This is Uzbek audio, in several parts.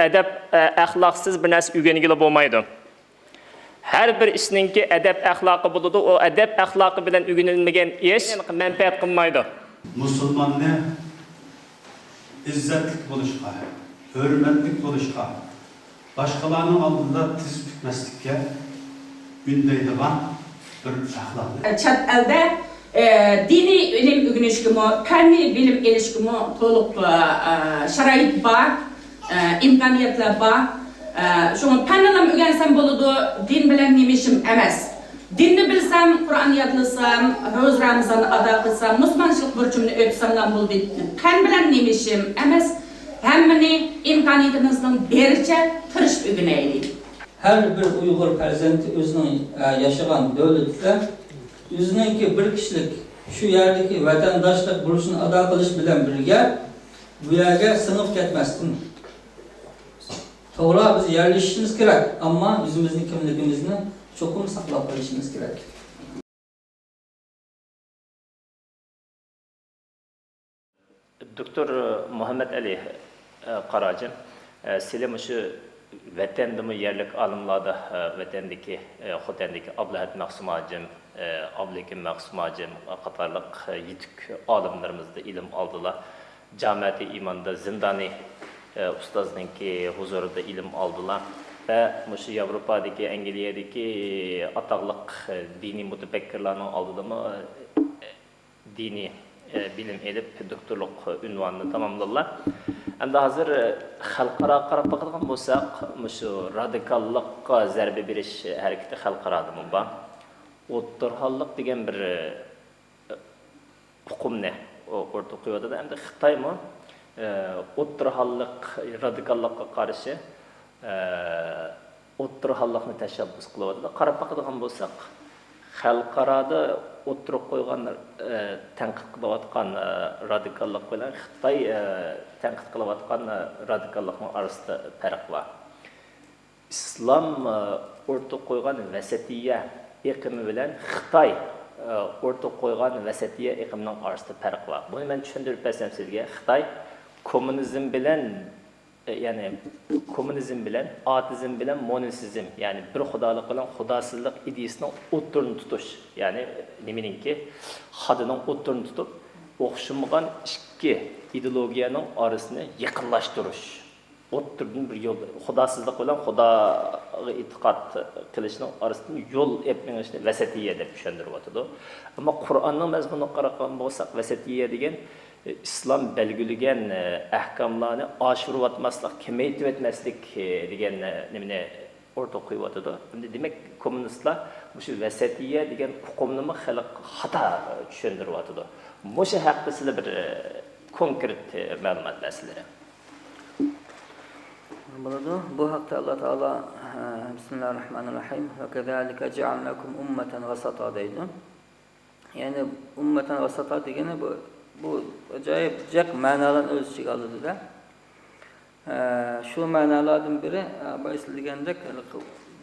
adab axloqsiz bir narsa o'rganigili bo'lmaydi. Har bir ishninki adab axloqi bo'ladi. O adab axloqi bilan o'rganilmagan ish manfaat qilmaydi. Musulmonni izzatli bo'lishga, hurmatli bo'lishga, boshqalarning oldida tiz tutmaslikka undaydigan bir axloq. Chat elda diniy ilim o'rganishga, fanniy bilim olishga to'liq sharoit bor, imkoniyatlar bor. Şunu fannilam o'rgansam bo'ladi, din bilan nima ishim emas. Dinni bilsam, Qur'on yodlasam, ro'z Ramazon ado qilsam, musulmonchilik burchimni o'tsam bo'ldi. Fan bilan nima ishim emas. Hammani imkoniyatimizning bericha tirishib o'rganaylik. Her bir Uyghur farzandi o'zining yashagan davlatda o'zininki bir kishilik shu yerdagi vatandoshlik burchini ado qilish bilan birga bu yerga singib ketmasdan to'g'ri biz yerlashishimiz kerak, ammo o'zimizning kimligimizni cho'qim saqlab qolishimiz kerak. Doktor Muhammed Ali Qaracım, sizler şu vatandami yerlik alimlarda vatandagi Xotandagi Ablahat Maqsum Hacım, Ablekim Maqsum Hacım qatorliq yetuk olimlarimizda ilm oldilar. Jamiyati imonda zindani ustozninki huzurida ilm oldilar ve şu Avrupa'daki, Angliyadagi ataqliq diniy mutafakkirlarning oldida diniy bilim elib doktorluk unvanını tamamladılar. Endi hozir xalqaro qarab bakadigan bo'lsak, şu radikallıkka zarba berish harakati xalqarada bor. O'ttirhallik degan bir hukumni o'rta qo'yadi. Endi Xitoymi o'ttirhallik radikallıkka qarshi o'ttirhallikni tashabbus qilyapti. Qarab bakadigan bo'lsak, xalqarada o'tirib qo'ygan tanqid qilayotgan radikallik bilan Xitoy tanqid qilayotgan radikallikning orasida farq bor. Islom o'rtib qo'ygan vasatiya iqimi bilan Xitoy o'rtib qo'ygan vasatiya iqimining orasida farq bor. Buni men tushuntirib bersam sizga, Xitoy kommunizm bilan yani komünizm bilen, atizm bilen monisizm yani bir xudolik bilen xudosizlik ideyasının o'ttirini tutuş yani nimeninki hadının o'ttirini tutup o'xshamagan ikki ideologiyaning orasini yaqinlashtirish o'ttirdan bir yo'l xudosizlik bilen xudoga e'tiqod qilishning orasidan yo'l etmishni vasatiya deb tushuntiryapti. Ammo Qur'onning mazmunini qaragan bo'lsak, vasatiya degan İslam belgilegen ahkamlarını aşırı atmaslık, kemeytip etmezlik degen nimine orta koyuvatıdı. Demek komünistler bu şu vesetiye degen hukumunu halk hata düşündürüvatıdı. Bu şey hakkında size bir konkret malumat meseleleri. Bu hakta Allah Teala Bismillahirrahmanirrahim ve kezalike cealnakum ummeten vasata deydi. Yani ummeten vasata degeni bu acayip cek manalarını öz içine aldı da. Şu manalardan biri bahis degende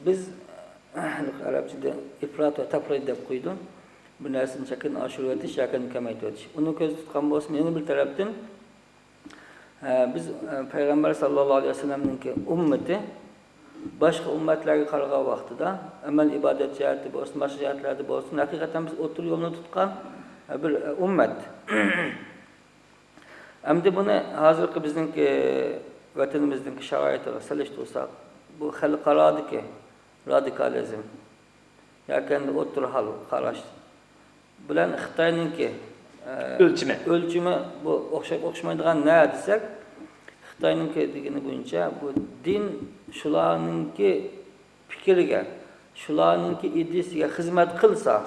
biz Arapçada ifrat ve tafrit deb koydum. Bu narsani çekin aşırı etiş, yakın kamaytıyoruz. Onu göz tutkan olsun yeni bir taraftan biz Peygamber sallallahu aleyhi ve sellem'ninki ümmeti başka ümmetlerge karga vaxtıda emel ibadet cihati olsun, başka cihatlerde olsun hakikaten biz otur yolunu tutkan bir ümmet. Endi bunu hazırki bizdeki vatanimizdeki şaraitiga salishtirsak, bu xalqarodagi radikalizm yoki o'tir hal qarash bilan Xitoyninki o'lchimi bu o'xshamaydigan ne desak, Xitoyninki degani bo'yicha bu din shularninki fikriga, shularninki ideyasiga xizmat qilsa,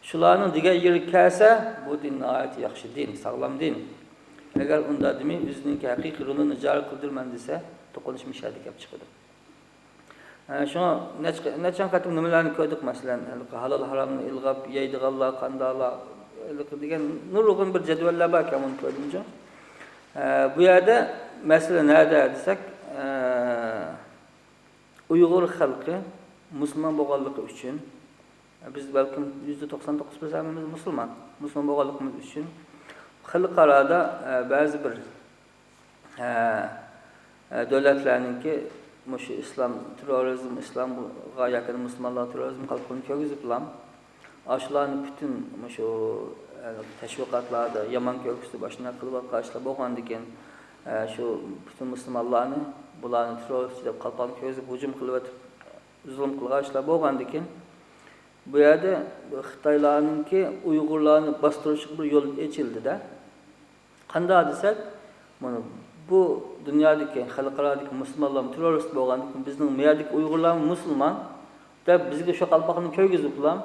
shularning degan yeri kelsa, bu din nihoyat yaxshi din, sog'lom din. Agar unda demay o'zining haqiqiy rolini ijro qildirman desa, to'qnashmishadi gap chiqadi. Shuna nechun qatim nimalarni ko'rdik, masalan, halol haromni ilg'ab yeydiganlar, qandoqlar degan nurg'un bir jadvallar bor ekan ko'rdimcha. Bu yerda masala nada desak, Uyg'ur xalqi musulmon bo'lganligi uchun biz balkim %99%'imiz musulmon bo'lganligimiz uchun xalqarada ba'zi bir davlatlarninki shu islom terrorizm, islomga yaqin musulmonlar terrorizm qilib ko'rgizib bilan shularni butun shu tashviqotlarda yomon ko'rsatib boshqa qilib bo'lgandan keyin shu butun musulmonlarni bularni terrorist deb qalqon ko'zib hujum qilib zulm qilganlar bo'lgandan keyin bu yerda Xitoylarninki Uyg'urlarni bostirish bir yo'l ochildi-da. Qanday desak, mana bu dunyodagi xalqarodagi musulmonlar terrorist bo'lgandan keyin bizning miyadagi Uyg'urlar musulmon deb bizga shu qalpoqni ko'ygizib bilan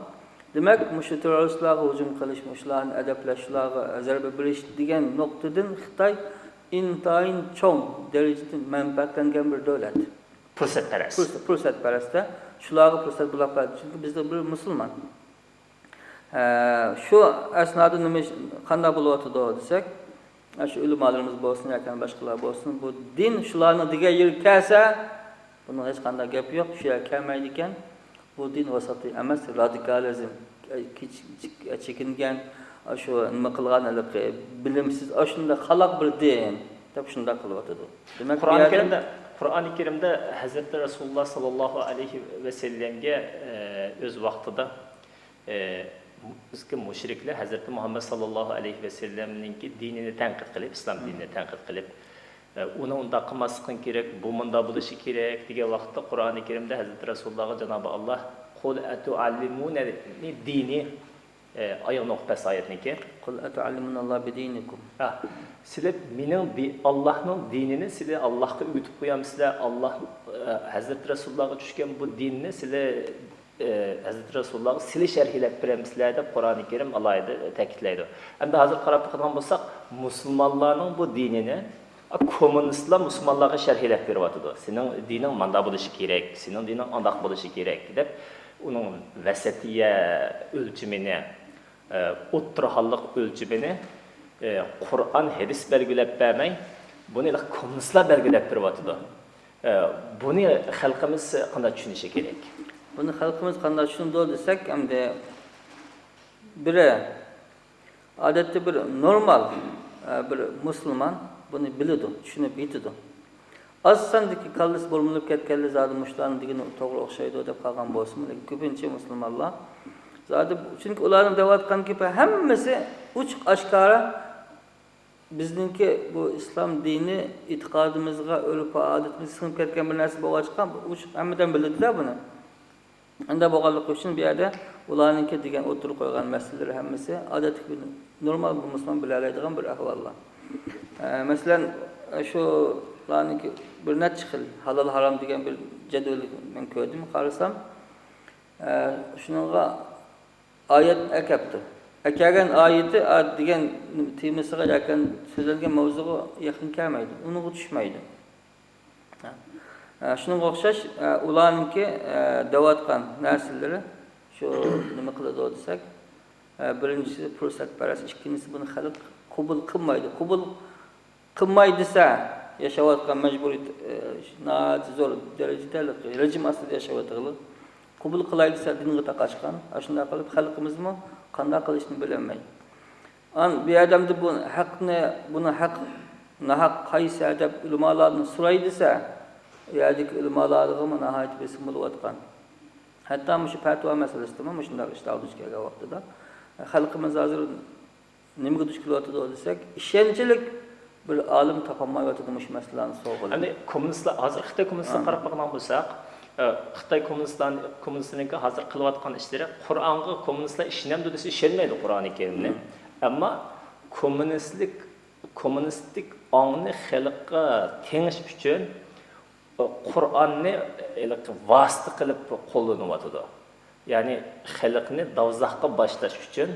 demak, shu terroristlarga hujum qilish, shularni adablashlarga zarba berish degan nuqtadan Xitoy intayin cho'ng darajada manfaatlangan bir davlat. Fursatparast. Fursatparast. Shularga fursat bulab berdi. Chunki bizda bir musulmon. Shu asnoda nima qanday bo'lyapti desak, shu ulamolarimiz bo'lsin, yoki boshqalar bo'lsin, bu din shularning degan yerga kelsa, bunning hech qanday gap yo'q. Shu yerga kelmaydi ekan. Bu din vasatiy emas, radikalizm, chekingan, shu nima qilganligi, bilimsiz, shunda xaloq bir din deb shunda qilyapti. Demak, Qur'oni Karimda Hazreti Rasululloh sallallohu alayhi va sallamga o'z vaqtida bizga mushriklar Hazreti Muhammad sallallohu alayhi va sallamning dinini tanqid qilib, islom dinini tanqid qilib, uni unda qilmaslik kerak, bu munda bo'lishi kerak degan vaqtda Qur'oni Karimda Hazreti Rasulullohga Janobi Alloh qul atuallimuna dini oyoq nuqtasi oyatniki qul atuallimunalloh bidinikum. Sizlar mening Allohning dinini sizlar Allohga o'tib qo'yamsizlar. Alloh Hazreti Rasulullohga tushgan bu dinni sizlar Hazreti Rasulullohga sizlar sharhlab beramsizlar deb Qur'oni Karim alohida ta'kidlaydi. Endi hozir qarab qo'ygan bo'lsak, musulmonlarning bu dinini kommunistlar musulmonlarga sharhlab beryapti. Sening dining manda bo'lishi kerak, sening dining andoq bo'lishi kerak deb uning vasatiya o'lchimini, o'ttirhalliq o'lchimini Qur'on hadis belgilab bermay, buni kommunistlar belgilab beryapti. Buni xalqimiz qanday tushunishi kerak? Buni xalqimiz qanday tushunadi desak, hamda biri odatda bir normal bir musulmon buni biladi, tushunib yetadi. Asandaki kallasi bo'lib ketganlar zodi mushlarning degani to'g'ri o'xshaydi deb qolgan bo'lsin, lekin ko'pincha musulmonlar zodi chunki ularning da'vatgan gibi hammasi uchiq oshkora bizningki bu islom dini e'tiqodimizga, urf odatimizga singib ketgan bir narsa bo'lgan, uchiq hammadan biladi-da buni. Unda bo'lganligi uchun bu yerda ularningki degan o'tirib qo'ygan masalalar hammasi odatda normal bir musulmon bilalaydigan bir ahvollar. Masalan, shu ularningki bir necha xil halol harom degan bir jadval men ko'rdim, qarasam, shunga oyat akapti. Akagan oyati degan temasiga yaqin so'zlangan mavzuga yaqin kelmaydi, unga tushmaydi. Shunga o'xshash ularningki da'vatgan narsalari shu nima qiladi desak, birinchisi fursatparast, ikkinchisi buni xalq qabul qilmaydi. Qabul qilmaydi desa yashayotgan majburiyat zo'r darajada rejim ostida yashayotganlar. Qabul qilaydi desa dinga taqashgan, shunday qilib xalqimizmi qanday qilishni bilmaydi. Bu odamda buni haq nahaq qaysi deb ulamolardan so'raydi desa, yerdagi ulamolarga nihoyat besim bo'layotgan. Hatto shu fatvo masalasida ham shunday ishlar duch kelgan vaqtida xalqimiz hozir nimaga duch kelyapti desak, ishonchlik bir olim topolmayotdi shu masalalarni so'g'ildi. Endi kommunistlar hozir Xitoy kommunistlar qarab qarab bo'lsak, Xitoy kommunistlarning hozir qilayotgan ishlari Qur'onga kommunistlar ishonadi desa ishonmaydi Qur'oni Karimni. Ammo kommunistik ongni xalqqa tengish uchun Qur'onni vosita qilib qo'llanyapti. Ya'ni xalqni davzoqqa boshlash uchun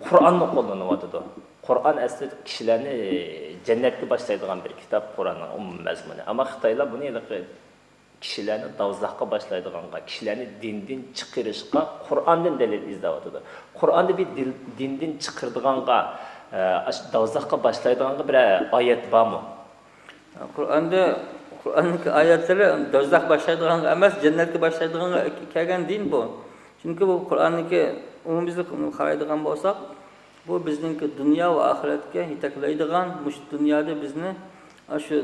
Qur'onni qo'llanyapti. Qur'on aslida kishilarni jannatga boshlaydigan bir kitob, Qur'onning umumiy mazmuni. Ammo Xitoylar buni kishilarni davzoqqa boshlaydiganga, kishilarni dindan chiqarishga Qur'ondan dalil izlayapti. Qur'onni bir dindan chiqardiganga, davzoqqa boshlaydiganga bir oyat bormi? Qur'onning oyatlari davzoq boshlaydiganga emas, jannatga boshlaydiganga kelgan din bu. Chunki bu Qur'onniki umumiylik qaraydigan bo'lsak, bu bizning dunyo va oxiratga yetaklaydigan, mush dunyoda bizni shu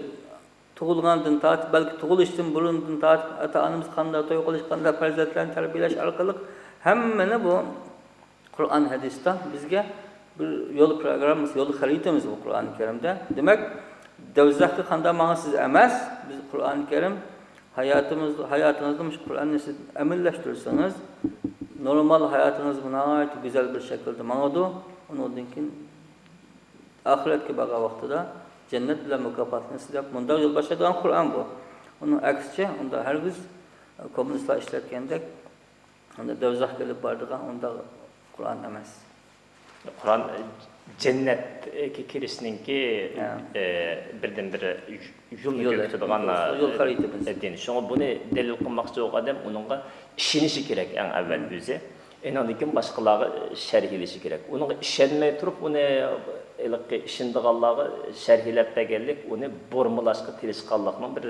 tug'ilgandan tortib, balki tug'ilishdan burundan tortib ota-onamiz qanday to'y qilish, qanday farzandlarni tarbiyalash orqali hammani bu Qur'on hadisda bizga bir yo'l programmasi, yo'l xaritamiz bu Qur'oni Karimda. Demak, do'zaxga qanday ma'nosiz emas, biz Qur'oni Karim hayotingizni shu Qur'onni siz amallashtirsangiz, normal hayotingiz nihoyat go'zal bir shaklda ma'nodu, undan keyin oxiratga borgan vaqtida jannat bilan mukofotni sizlab bunday yo'l boshlaydigan Qur'on bu. Uning aksicha, unda hargiz kommunistlar ishlatgandek, unda do'zax kelib boradigan unda Qur'on emas. Qur'on jannatga kirishninki birdan-bir yo'lni ko'rsatadigan yo'l xaritamiz. Din. Şoňa buni dalil qilmoqchi bo'lgan odam uningga ishonishi kerak eng avval o'zi. Endan keyin boshqalarga sharhlashi kerak. Uningga ishonmay turib, uni ishondiganlarga sharhlab berganlik, uni bormulashga tirishganlikning bir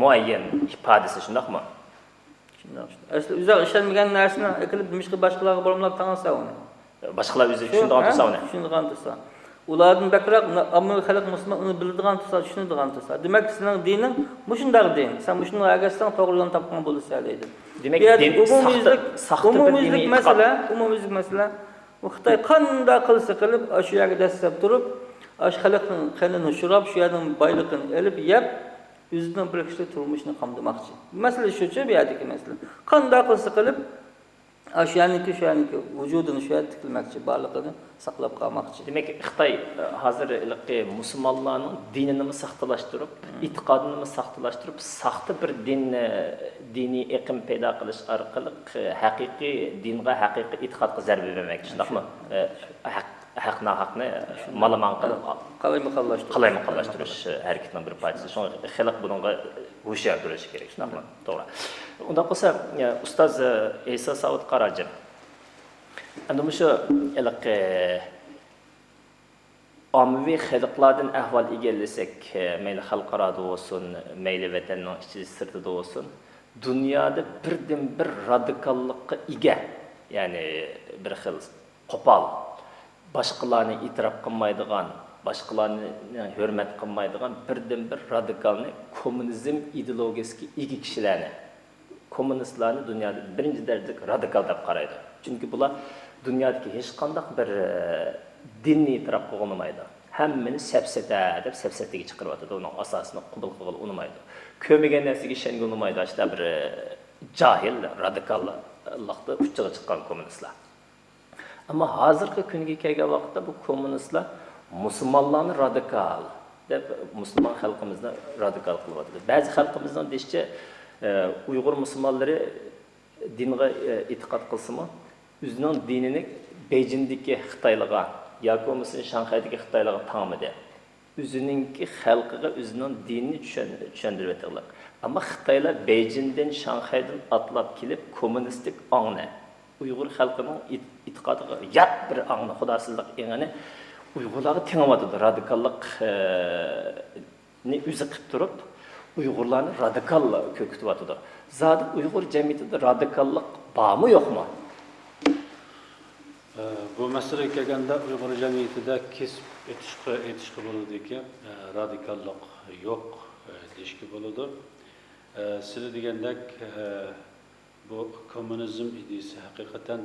muayyan ifodasi, shundaqmi? Asli uzoq ishlanmagan narsani qilib nimishqa boshqalarga bormulab tanisa uni. Boshqalar o'zi tushunadigan tursa uni. Tushunadigan tursa. Ulardan bakroq ammo xalq musulmon uni biladigan tursa, tushunadigan tursa. Demak, sening dining mushundaq din. Sen mushuni agarsan to'g'ri yo'lni topgan bo'lsa deydi. Demak, din umumiylik masala u Xitoy qanday qilsa qilib, shu yerga dastlab turib, shu xalqning qanini shurab, shu yerning boyligini olib, yeb, o'zining bir kishilik turmushini qamdamoqchi. Masala shucha bu yerdagi masala. Qanday qilsa qilib, shu yerniki vujudini shu yerda tikilmoqchi, borligini saqlab qolmoqchi. Demak, Xitoy hozir musulmonlarning dinini saxtalashtirib, e'tiqodini saxtalashtirib, saxta bir diniy iqim paydo qilish orqali haqiqiy dinga, haqiqiy e'tiqodga zarba bermoqchi, shundaqmi? Haqni malaman qilib qalaymuqallashtirish harakatining bir parchasi. Shunga xalq bunga hushyor bo'lishi kerak, shundaqmi? To'g'ri. Unda qolsa, ustoz Isa Saud Qarajin. Ana shu ommaviy xalqlardan ahvol egallasak, mayli xalqarada bo'lsin, mayli vatanning ichida sirtida bo'lsin, dunyoda birdan bir radikallikqa ega, ya'ni bir xil qo'pol, boshqalarni e'tirof qilmaydigan, boshqalarni hurmat qilmaydigan birdan bir radikalni kommunizm ideologiyasiga ega kishilarni, kommunistlarni dunyoda birinchi darajada radikal deb qaraydi. Chunki bular dunyodagi hech qanday bir dinni e'tirof qilolmaydi. Hammani safsata deb safsataga chiqarib o'tadi. Uning asosini qabul qilib olmaydi. Ko'magan narsaga ishongan olmaydi. Ashta bir jahil, radikallikda uchiga chiqqan kommunistlar. Ammo hozirgi kunga kelgan vaqtda bu kommunistlar musulmonlarni radikal deb musulmon xalqimizni radikal qilib o'tadi. Ba'zi xalqimizning deyishcha Uyg'ur musulmonlari dinga e'tiqod qilsa-mu, o'zining dinini Beijingdagi Xitoylarga yoki bo'lmasa Shanxaydagi Xitoylarga tangmidi. O'zininki xalqiga o'zining dinini tushuntirib o'tadilar. Ammo Xitoylar Beijingdan, Shanxaydan atlab kelib kommunistik ongni, Uyg'ur xalqining e'tiqodiga yat bir ongni, xudosizlik engini Uyg'urlarga tengayotdi. Radikallikni o'zi qilib turib, Uyg'urlarni radikal ko'kityotdi. Zodi Uyg'ur jamiyatida radikallik bormi, yo'qmi? Bu masalaga kelganda Uyg'ur jamiyatida kesib etishga bo'ladiki, radikallik yo'q deyishga bo'ladi. Siz degandek bu kommunizm ideyasi haqiqatan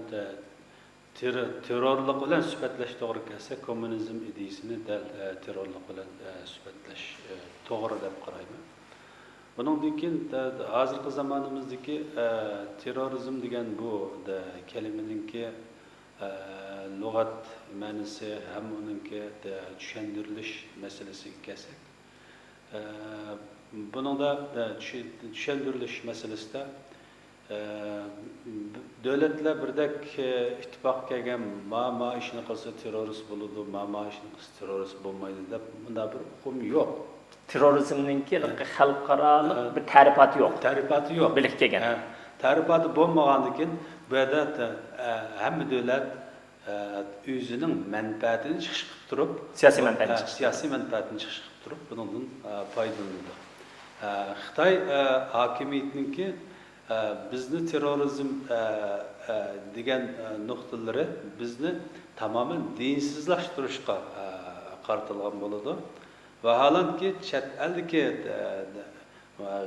terrorlik bilan sifatlash to'g'ri kelsa, kommunizm ideyasini terrorlik bilan sifatlash to'g'ri deb qarayman. Bundan keyin hozirgi zamonimizdagi terrorizm degan bu kalimaninki lug'at ma'nosi ham uningki tushuntirilish masalasiga kelsak, buningda tushuntirilish masalasida davlatlar birdek ittifoq kelgan ma ishni qilsa terrorist bo'ladi, ma ishni qilsa terrorist bo'lmaydi deb bunda bir hukm yo'q. Terrorizmninki xalqaro bir ta'rifoti yo'q. Ta'rifoti yo'q. Bilib kelgan. Ta'rifoti bo'lmagandan keyin bu yerda hamma davlat o'zining manfaatini chiqish qilib turib, siyosiy manfaatini chiqish qilib turib, bundan foydalanadi. Xitoy hokimiyatiningki bizni terrorizm degan nuqtalari bizni tamoman dinsizlashtirishga qaratilgan bo'ladi. vaholanki chet eldagi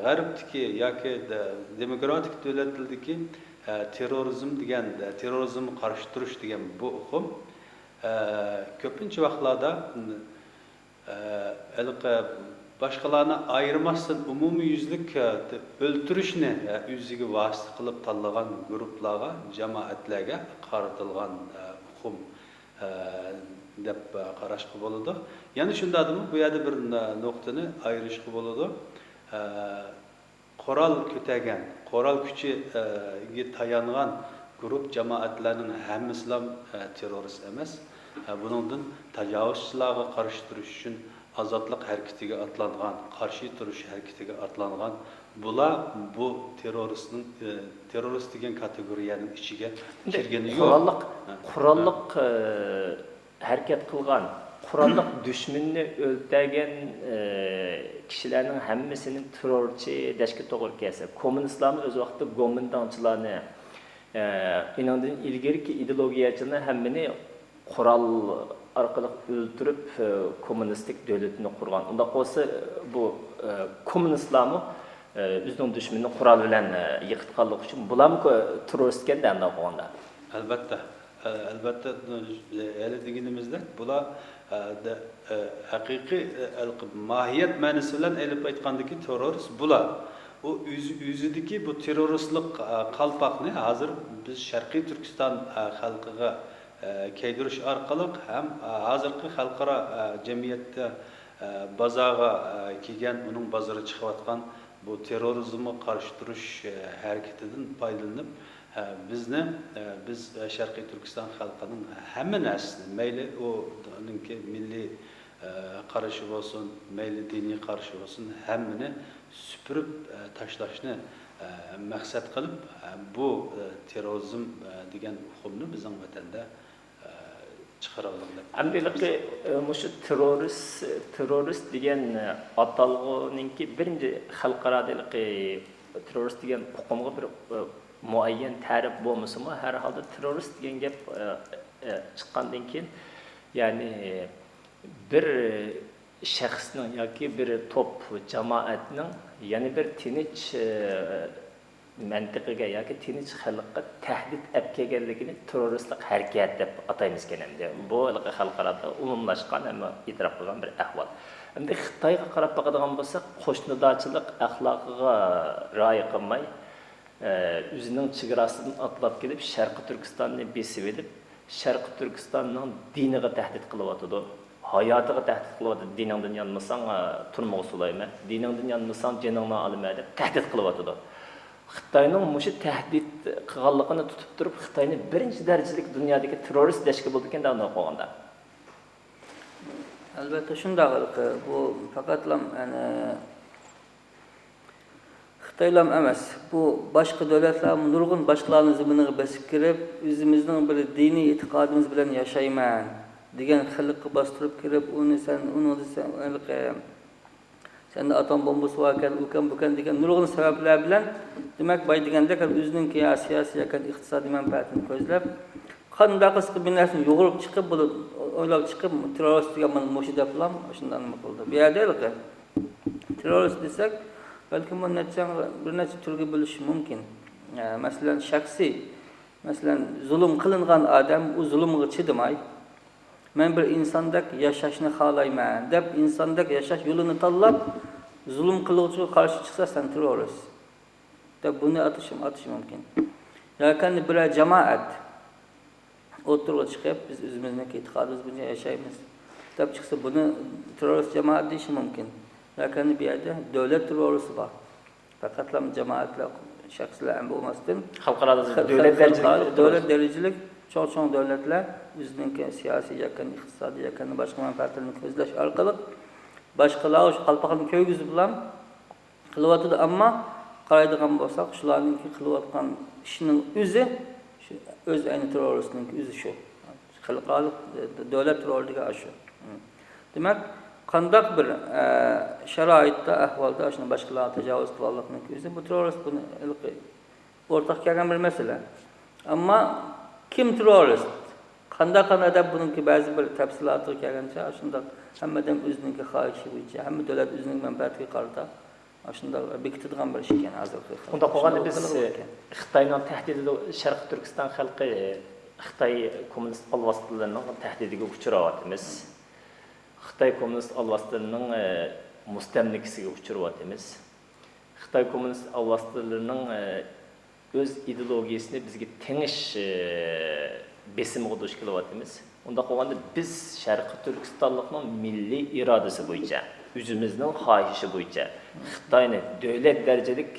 g'arbdagi yoki demokratik davlatlardagi terrorizm degan terrorizmni qarshi turish degan bu uqum ko'pincha vaqtlarda boshqalarni ayirmasdan umumyuzlik o'ltirishni o'ziga vosita qilib tanlagan guruhlarga, jamoatlarga qaratilgan uqum deb qarashga bo'ladi. Yana shundadimi bu yerda bir nuqtani ayirishga bo'ladi. Qoral ko'targan, qoral kuchiga tayangan guruh jamoatlarning hammasi ham terrorist emas. Buningdan tajovuzchilarga qarshi turish uchun azodlik harakatiga atlangan, qarshi turish harakatiga atlangan bular bu terrorist degan kategoriyaning ichiga kirgani yo'q. Qurolliq harakat qilgan, qurolliq dushmanni o'ldirgan kishilarning hammasini terrorchi dashga to'g'ri kelsa, kommunistlarning o'z vaqtida go'mindonchilarni inandan ilgariki ideologiyachilarni hammani qurol orqali o'ldirib kommunistik davlatni qurgan. Unda bo'lsa bu kommunistlarmi o'zining dushmanini qurol bilan yiqitganlik uchun bularmi terrorist ekanda unda qolganda. Albatta hali deganimizda bular haqiqiy mohiyat ma'nosi bilan elib aytgandagi terrorist bular. O o'zidagi bu terroristlik qalpoqni hozir biz Sharqiy Turkiston xalqiga keydirish orqali ham hozirgi xalqaro jamiyatda bozorga kelgan, uning bozorga chiqayotgan bu terrorizmga qarshi turish harakatidan foydalanib biz Sharqiy Turkiston xalqining hamma narsasini, mayli o'ninki milliy qarashi bo'lsin, mayli diniy qarashi bo'lsin, hammani supurib tashlashni maqsad qilib bu terrorizm degan uqumni bizning vatanda chiqaroldik. Amdiliki mushu terrorist degan atalg'uninki birinchi xalqarodagi terrorist degan uqumga bir muayyan ta'rif bo'lmasa-mu, har holda terrorist degan gap chiqqandan keyin, ya'ni bir shaxsning yoki bir top jamoatning yana bir tinch mantiqiga yoki tinch xalqqa tahdid olib kelganligini terroristlik harakat deb ataymiz endi. Bu xalqaro umumlashgan hamma e'tirof qilgan bir ahvol. Endi Xitoyga qarab boqadigan bo'lsak, qo'shnidochilik axloqiga rioya qilmay, o'zining chegarasidan atlab kelib, Sharqiy Turkistonni besib olib, Sharqiy Turkistonning diniga tahdid qilyotdi. Hayotiga tahdid qilyotdi. Diningdan yanmasang turmoq sulayman, diningdan yanmasang jiningni olaman deb tahdid qilyotdi. Xitoyning mushu tahdid qilganligini tutib turib, Xitoyni birinchi darajalik dunyodagi terrorist dashki bo'ldi ekan unda qo'yganda. Albatta shundaqlik. Bu faqatlam Xitoylam emas. Bu boshqa davlatlar nurg'un boshqalarning ziminiga bosib kirib, o'zimizning bir diniy e'tiqodimiz bilan yashayman degan xalqqa bostirib kirib, uni sen atom bombasi var ekan, bukan degan nurg'un sabablar bilan, demak, boy degandek o'zining siyosiy yoki iqtisodiy manfaatini ko'zlab, qanday qilib bir narsani yo'g'irib chiqib, bo'lib o'ylab chiqib, terrorist degan mana mushi deb ham shundan nima qildi. Bu yerda terrorist desak, balki bu bir necha turga bo'lishi mumkin. Masalan, shaxsiy, masalan, zulm qilingan odam u zulmga chidamay, men bir insondek yashashni xohlayman deb insondek yashash yo'lini tanlab zulm qiluvchiga qarshi chiqsa sen terrorist deb buni atish mumkin. Yoki bir jamoat o'tirib chiqib biz o'zimizning e'tiqodimiz bilan yashaymiz deb chiqsa buni terrorist jamoat deyish mumkin. Yoki bu yerda davlat terroristi bor. Faqatlam jamoatlar, shaxslar ham bo'lmasdan xalqaro davlat darajalik cho'ng davlatlar o'zining siyosiy yoki iqtisodiy yoki boshqa manfaatlarini ko'zlash orqali boshqalar shu qalpoqni ko'ygizib bilan qilyotdi, ammo qaraydigan bo'lsak, shularning qilayotgan ishining o'zi shu o'z ayni terroristning o'zi shu. Xalqaro davlat terrorligi shu. Demak, qandaq bir sharoitda, ahvolda shuni boshqalarga tajovuz qilganlikning o'zi bu terrorist buni o'rtaq kelgan bir masala. Ammo kim terrorist? Qanday deb buningki ba'zi bir tafsilotlarga kelgancha, shunda hammadan o'zining xohishi bo'yicha, hamma davlat o'zining manfaatiga qarata shunda bekitadigan bir ish ekan hozirgi. Unda qolganda biz Xitoyning tahdidida Sharq Turkiston xalqi Xitoy kommunist alvastilarining tahdidiga uchrayapmiz. Xitoy kommunist alvastilarining mustamlikasiga uchrayapmiz. Xitoy kommunist alvastilarining o'z ideologiyasini bizga tengish besimga duch kelyapmiz. Unda qolganda biz Sharq Turkistonlikning milliy irodasi bo'yicha, o'zimizning xohishi bo'yicha Xitoyni davlat darajalik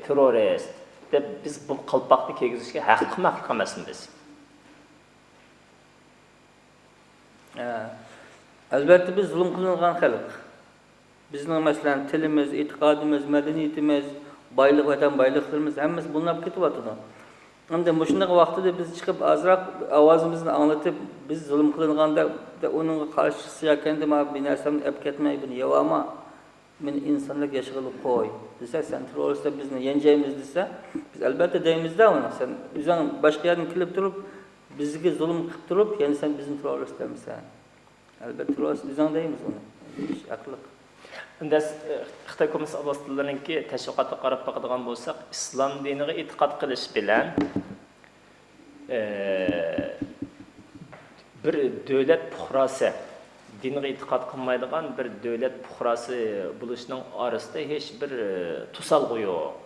terrorist deb biz bu qalpoqni kiygizishga haqqi emasmiz. Albatta biz zulm qilingan xalq. Bizning masalan tilimiz, e'tiqodimiz, madaniyatimiz, boylik vatan boyliklarimiz hammasi bunlar ketyapti. Endi shunday vaqtida biz chiqib azroq ovozimizni anglatib, biz zulm qilinganda uning qarshisi ekanda men bir narsani olib ketmay buni yevama men insonlik yashag'ilib qo'y desa, sen terrorist bizni yenjaymiz desa, biz albatta deymizda uni. Sen o'zing boshqa yerdan kelib turib, bizga zulm qilib turib, ya'ni sen bizni terrorist demisan. Albatta terrorist o'zing deymiz uni. Aqliq. Unda Xitoy kommunist alvastilarininki tashviqotga qarab boqadigan bo'lsak, islom diniga e'tiqod qilish bilan bir davlat puhrasi, dinga e'tiqod qilmaydigan bir davlat puhrasi bo'lishning orasida hech bir to'salg'i yo'q.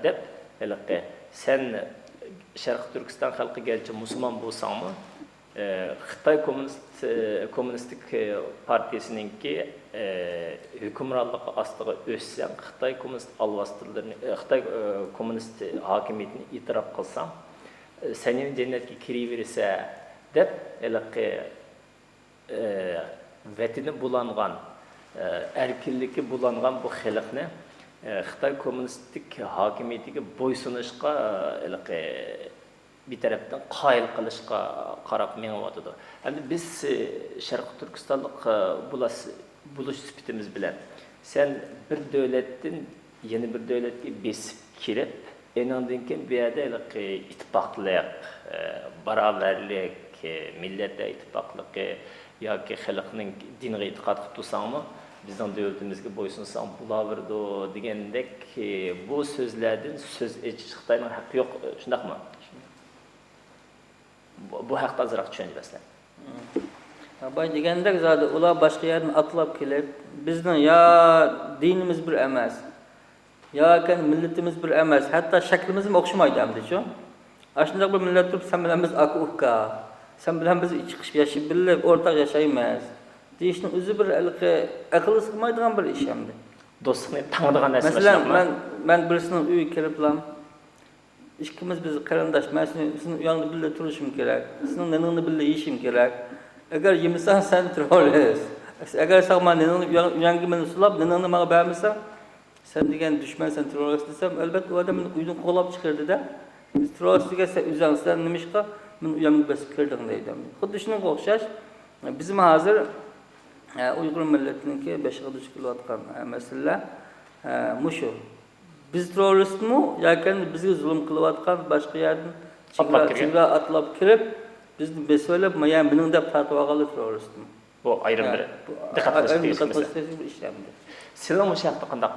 Deb haliqqa sen Sharq Turkiston xalqi garchi musulmon bo'lsangmi, Xitoy kommunistik partiyasininki hükümranlığı astığı össem, Xitoy kommunist alvastılarını, Xitoy kommunist hakimiyetini itiraf kılsam, senin cennetki kiriverirse deb, vatini bulangan, erkinlikki bulangan bu xalqni Xitoy kommunistik hakimiyetiga bo'ysunishga bir tarafdan qayil qilishga qarab meng'otidi. Endi biz Sharq Turkistonlik buluş sifatimiz bilan sen bir davlatdan yana bir davlatga besib kirib, enandan keyin bu yerda ittifoqlik, barobarlik, millatda ittifoqligi yoki xalqning diniga e'tiqod qilib tursangmi, bizning davlatimizga bo'ysunsang bo'laverdi degandek bu so'zlardan so'z echish Xitoyning haqqi yo'q, shundaqmi? Bu haqda azroq tushunasizlar. Bay degandek zodi ular boshqa yerdan atlab kelib, bizning yo dinimiz bir emas, yoki millatimiz bir emas, hatto shaklimiz ham o'xshamaydi hamda-ku. Shunday bir millat turib, sen bilan biz aka-uka, sen bilan biz chiqib yashab birga o'rtaq yashaymiz. Deyishning o'zi bir aql sig'maydigan bir ish hamda. Do'stlikni tanıdigan narsa. Masalan, men birisining uyiga kiriblam. İkimiz biz qarindosh, men sizning uyingda birga turishim kerak. Sizning naningni birga yeyishim kerak. Agar yemisan sen terrorist. Agar sen meningni uyingga meni sulab, naningni menga bermasan, sen degan dushman, sen terrorist desam, albatta u odam meni uydan qo'lab chiqardi-da. Biz terrorist degan sen nima ishqa men uyimga bosib kirding deydi. Xuddi shunga o'xshash bizim hozir Uyg'ur millatiniki beshig'i duch kelayotgan masala mushu. Biz terroristmi yoki bizga zulm qilayotgan boshqa yerdan chegara atlab kirib bizni besolab, men mening deb tortib olgan terroristmi? Bu ayrim bir diqqat qilish ishlamdi. Sizning o'sha haqda qanday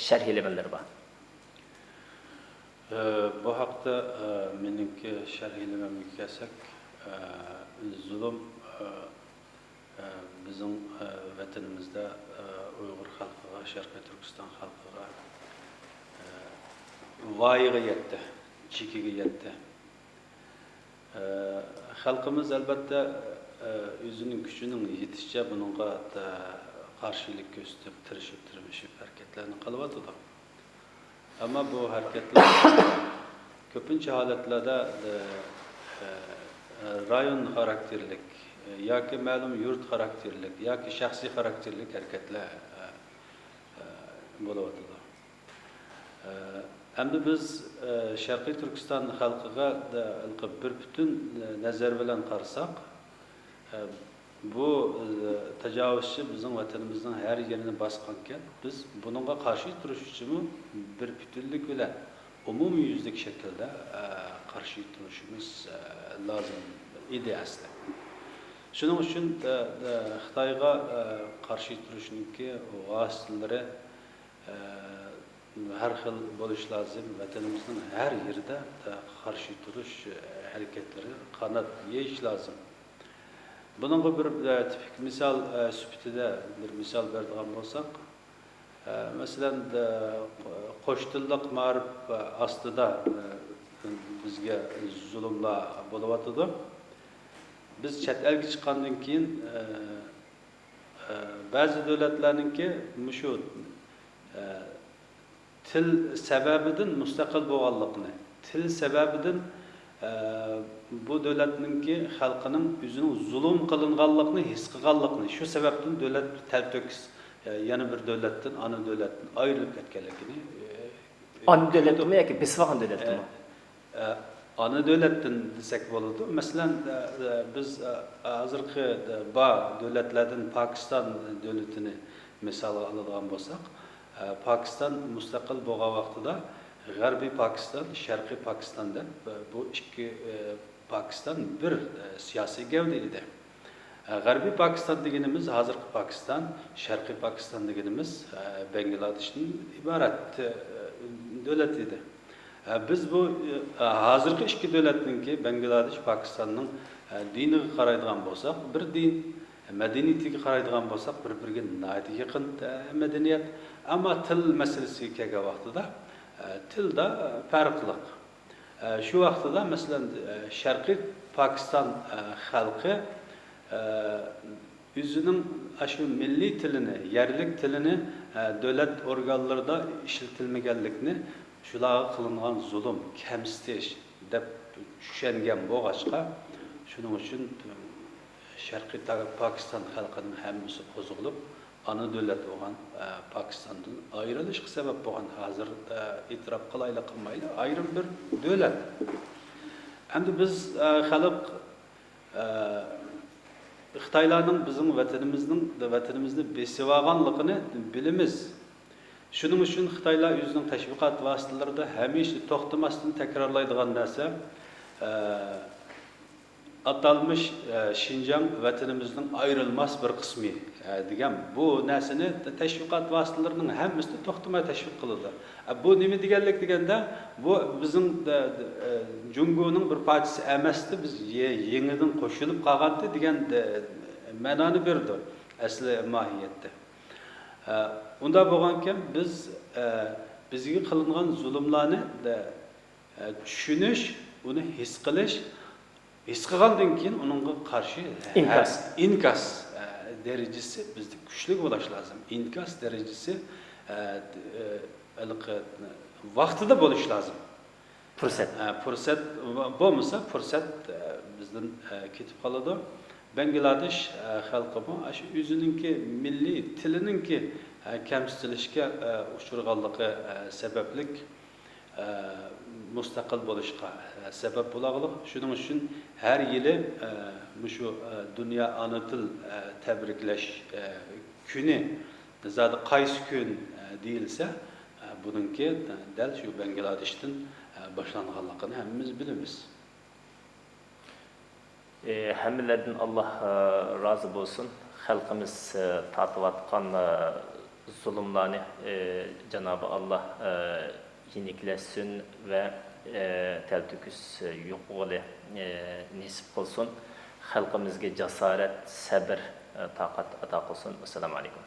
sharhlamanlar bor? Bu haqda meningki sharhlamamga kelsak, zulm bizim vatanimizda Uyg'ur xalqiga, Sharqiy Turkiston xalqiga voyaga yetdi, chekiga yetdi. Xalqimiz albatta o'zining kuchining yetishicha buningga qarshilik ko'rsatib, tirishib harakatlarni qilyapti. Ammo bu harakatlar ko'pincha holatlarda rayon xarakterlik yoki ma'lum yurt xarakterlik yoki shaxsiy xarakterlik harakatlar bo'lyapti. Endi biz Sharqiy Turkiston xalqiga bir butun nazar bilan qarasak, bu tajovuzchi bizning vatanimizning har yerini bosgan ekan. Biz buningga qarshi turish uchun bir butunlik bilan umumyüzlük şekilde karşı duruşumuz lazım idi aslında. Şunun için Xitayga karşı duruşunki vasıtaları her xil buluş lazım. Vatanımızın her yerde karşı duruş hareketleri kanat yeyiş lazım. Bunun bir tipik misal sübütüde bir misal verdiğim olsak, mesela qo'shtilliq ma'rif ostida bizga zulmlar bo'layotdi. Biz chet elga chiqqandan keyin ba'zi davlatlarningki shu til sababidan mustaqil bo'lganligini, til sababidan bu davlatningki xalqining o'zining zulm qilinganligini his qilganligini, shu sababdan davlat talto'kis yana bir davlatdan, ana davlatdan ayrilib ketganligini. Ana davlatmi yoki besvagan davlatmi? Ana davlatdan desak bo'ladi. Masalan, biz hozirgi davlatlardan Pokiston davlatini misol oladigan bo'lsak, Pokiston mustaqil bo'lgan vaqtida G'arbiy Pokiston, Sharqiy Pokiston deb bu ikki Pokiston bir siyosiy gavda edi. G'arbiy Pokiston deganimiz hozirgi Pokiston, Sharqiy Pokiston deganimiz Bangladeshdan iborat davlat edi. Biz bu hozirgi ikki davlatningki Bangladesh, Pokistonning diniga qaraydigan bo'lsak, bir din madaniyatiga qaraydigan bo'lsak, bir-biriga nihoyat yaqin madaniyat, ammo til masalasiga kelgan vaqtida tilda farqliq. Shu vaqtida masalan Sharqiy Pokiston xalqi o'zining shu milliy tilini, yerlik tilini davlat organlarida ishlatilmaganlikni, shularga qilingan zulm, kamsitish deb tushungan bo'lg'achqa, shuning uchun Sharqiy Pokiston xalqining hammasi qo'zg'alib, ana davlat bo'lgan Pokistondan ayrilishga sabab bo'lgan, hozir e'tirof qilayli qilmayli ayrim bir davlat. Endi biz xalq Xitoylarning bizning vatanimizni besib olganligini bilamiz. Shuning uchun Xitoylar o'zining tashviqot vositalarida hamisha to'xtamasdan takrorlaydigan narsa atalmış Şinjan vatanimizning ayrılmaz bir qismi degan bu narsani tashviqot vositalarning hammasida to'xtamay tashviq qiladi. Bu nima deganlik deganda, bu bizning Jungoning bir parchasi emasdi, biz yangidan qo'shilib qolgandi degan ma'noni berdi asli mohiyatda. Unda bo'lgankan biz bizga qilingan zulmlarni tushunish, uni his qilish, his qilgandan keyin uningga qarshi inkas darajasi bizda kuchli bo'lish lozim. Inkas darajasi vaqtida bo'lish lozim. Fursat bo'lmasa, fursat bizdan ketib qoladi. Bangladesh xalqi shu o'zininki milliy tilininki kamsitilishga uchraganligi sabablik mustaqil bo'lishga sabab bo'ladi. Shuning uchun har yili shu dunyo ana til tabriklash kuni zodi qaysi kun deyilsa, buningki dal shu Bangladeshdan boshlanganligini hammamiz bilamiz. Hammalardan Allah razı olsun. Halkımız tatvatkan zulümlerini Cenab-ı Allah yeniklesin ve teltüküs yokluğu nisip olsun. Halkımızga cesaret, sabır, takat ata olsun. Esselamu Aleyküm.